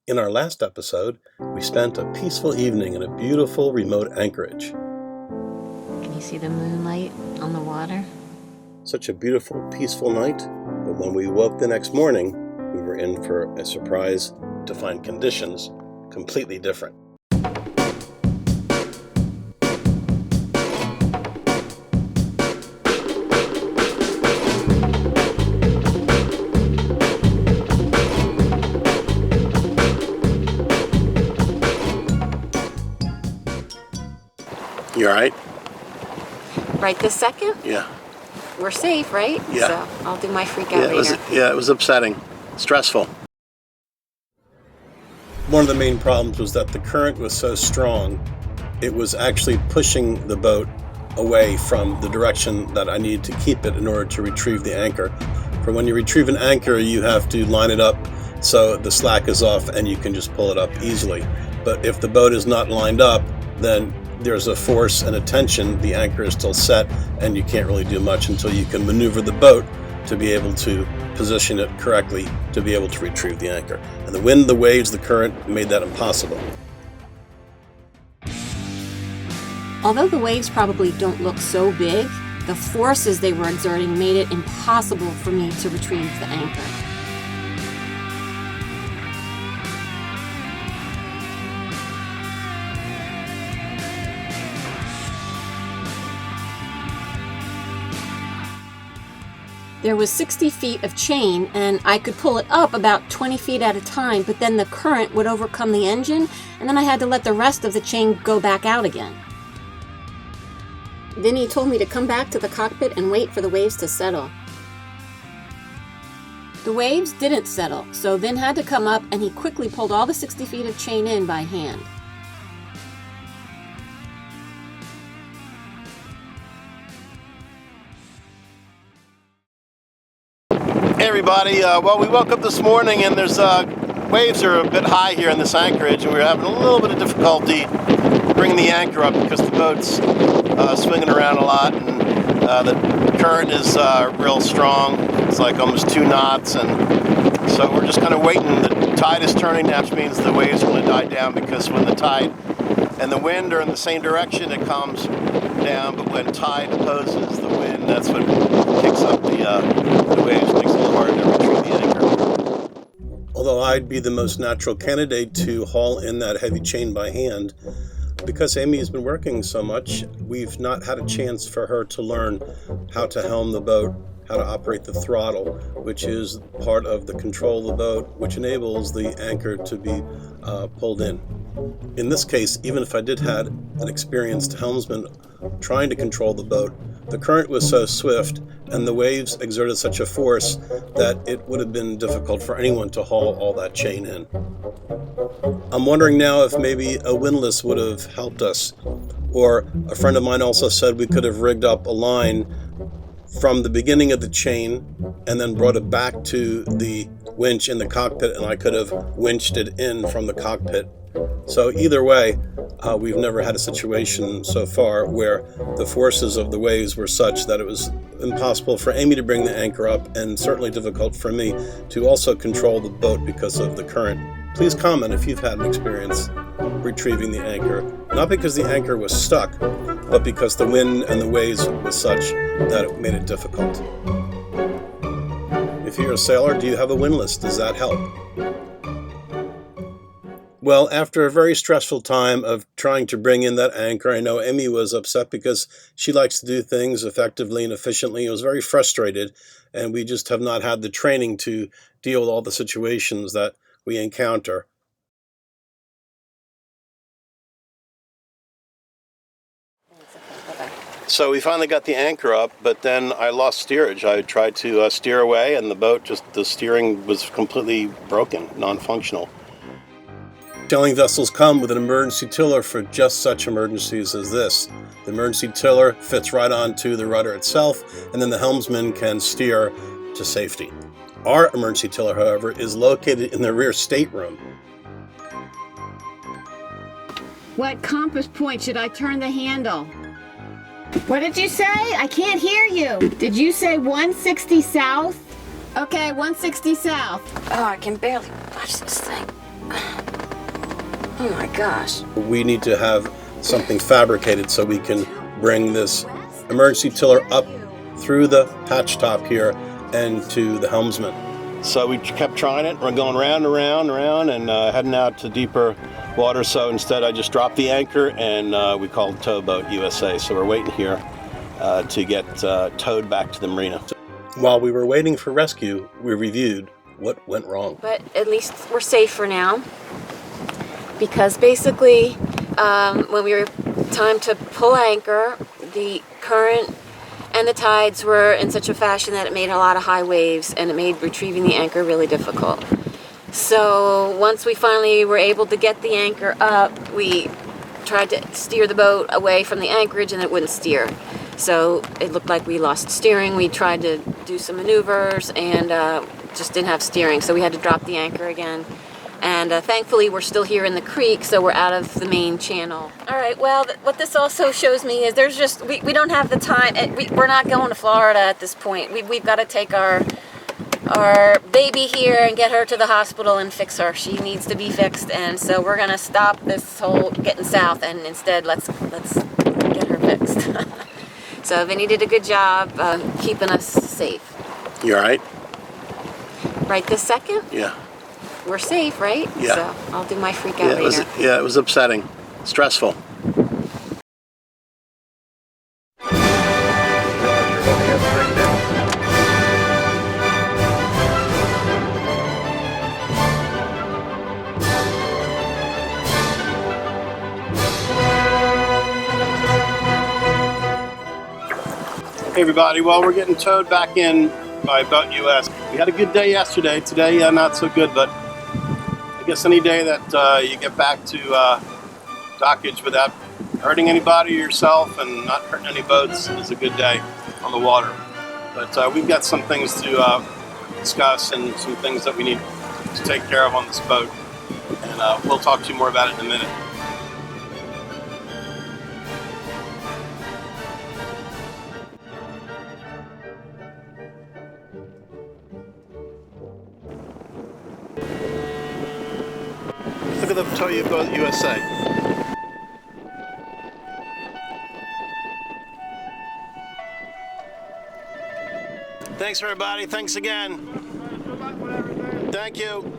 In our last episode, we spent a peaceful evening in a beautiful remote Anchorage. Can you see the moonlight on the water? Such a beautiful, peaceful night, but when we woke the next morning, we were in for a surprise to find conditions completely different. You all right? Right this second? Yeah. We're safe, right? Yeah. So I'll do my freak out later. It was upsetting, stressful. One of the main problems was that the current was so strong, it was actually pushing the boat away from the direction that I needed to keep it in order to retrieve the anchor. For when you retrieve an anchor, you have to line it up so the slack is off and you can just pull it up easily. But if the boat is not lined up, then there's a force and a tension, the anchor is still set, and you can't really do much until you can maneuver the boat to be able to position it correctly to be able to retrieve the anchor. And the wind, the waves, the current made that impossible. Although the waves probably don't look so big, the forces they were exerting made it impossible for me to retrieve the anchor. There was 60 feet of chain, and I could pull it up about 20 feet at a time, but then the current would overcome the engine, and then I had to let the rest of the chain go back out again. Then he told me to come back to the cockpit and wait for the waves to settle. The waves didn't settle, so Vin had to come up, and he quickly pulled all the 60 feet of chain in by hand. Hey everybody, we woke up this morning and there's waves are a bit high here in this Anchorage, and we're having a little bit of difficulty bringing the anchor up because the boat's swinging around a lot, and the current is real strong. It's like almost 2 knots, and so we're just kind of waiting. The tide is turning now, which means the waves are going to die down, because when the tide and the wind are in the same direction, it calms down, but when tide opposes the wind, that's what kicks up the waves, makes it a little harder to retrieve the anchor. Although I'd be the most natural candidate to haul in that heavy chain by hand, because Amy has been working so much, we've not had a chance for her to learn how to helm the boat, how to operate the throttle, which is part of the control of the boat, which enables the anchor to be pulled in. In this case, even if I did have an experienced helmsman trying to control the boat, the current was so swift and the waves exerted such a force that it would have been difficult for anyone to haul all that chain in. I'm wondering now if maybe a windlass would have helped us, or a friend of mine also said we could have rigged up a line from the beginning of the chain and then brought it back to the winch in the cockpit, and I could have winched it in from the cockpit. So either way, we've never had a situation so far where the forces of the waves were such that it was impossible for Amy to bring the anchor up, and certainly difficult for me to also control the boat because of the current. Please comment if you've had an experience retrieving the anchor, not because the anchor was stuck, but because the wind and the waves was such that it made it difficult. If you're a sailor, do you have a windlass? Does that help? Well, after a very stressful time of trying to bring in that anchor, I know Amy was upset because she likes to do things effectively and efficiently. I was very frustrated, and we just have not had the training to deal with all the situations that we encounter. So we finally got the anchor up, but then I lost steerage. I tried to steer away, and the steering was completely broken, non-functional. Sailing vessels come with an emergency tiller for just such emergencies as this. The emergency tiller fits right onto the rudder itself, and then the helmsman can steer to safety. Our emergency tiller, however, is located in the rear stateroom. What compass point should I turn the handle? What did you say? I can't hear you. Did you say 160 south? Okay, 160 south. Oh, I can barely watch this thing. Oh my gosh. We need to have something fabricated so we can bring this emergency tiller up through the hatch top here and to the helmsman. So we kept trying it. We're going round and round and round and heading out to deeper water. So instead I just dropped the anchor and we called Towboat USA. So we're waiting here to get towed back to the marina. While we were waiting for rescue, we reviewed what went wrong. But at least we're safe for now. Because basically, when we were time to pull anchor, the current and the tides were in such a fashion that it made a lot of high waves and it made retrieving the anchor really difficult. So once we finally were able to get the anchor up, we tried to steer the boat away from the anchorage and it wouldn't steer. So it looked like we lost steering. We tried to do some maneuvers and just didn't have steering. So we had to drop the anchor again. And thankfully, we're still here in the creek, so we're out of the main channel. All right, well, what this also shows me is there's just, we don't have the time. We're not going to Florida at this point. We've got to take our baby here and get her to the hospital and fix her. She needs to be fixed, and so we're going to stop this whole getting south, and instead, let's get her fixed. So Vinny did a good job keeping us safe. You all right? Right this second? Yeah. We're safe, right? Yeah. So I'll do my freak out later. It was upsetting, stressful. Hey everybody, well we're getting towed back in by Boat US. We had a good day yesterday, today not so good, but I guess any day that you get back to dockage without hurting anybody or yourself and not hurting any boats is a good day on the water. But we've got some things to discuss and some things that we need to take care of on this boat. And we'll talk to you more about it in a minute. Look at the Towboat USA. Thanks everybody, thanks again. Thank you.